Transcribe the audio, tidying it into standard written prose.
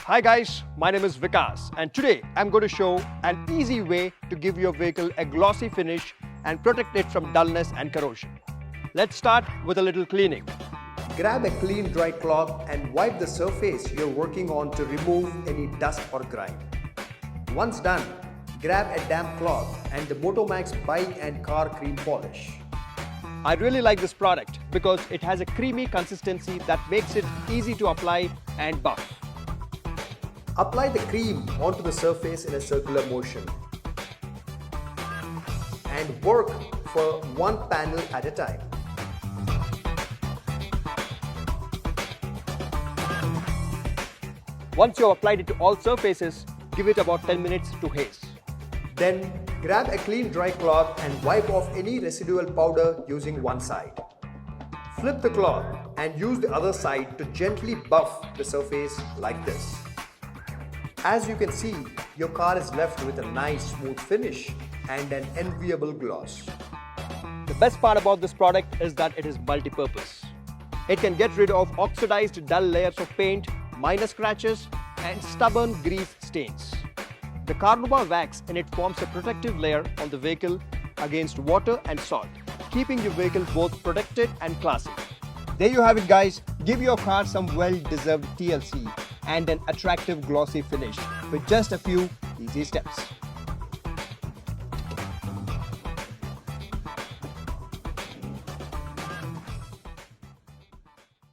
Hi guys, my name is Vikas and today I'm going to show an easy way to give your vehicle a glossy finish and protect it from dullness and corrosion. Let's start with a little cleaning. Grab a clean dry cloth and wipe the surface you're working on to remove any dust or grime. Once done, grab a damp cloth and the Motomax Bike and Car Cream Polish. I really like this product because it has a creamy consistency that makes it easy to apply and buff. Apply the cream onto the surface in a circular motion and work for one panel at a time. Once you've applied it to all surfaces, give it about 10 minutes to haze. Then grab a clean dry cloth and wipe off any residual powder using one side. Flip the cloth and use the other side to gently buff the surface like this. As you can see, your car is left with a nice smooth finish and an enviable gloss. The best part about this product is that it is multi-purpose. It can get rid of oxidized dull layers of paint, minor scratches and stubborn grease stains. The Carnauba wax in it forms a protective layer on the vehicle against water and salt, keeping your vehicle both protected and classy. There you have it guys, give your car some well-deserved TLC and an attractive glossy finish with just a few easy steps.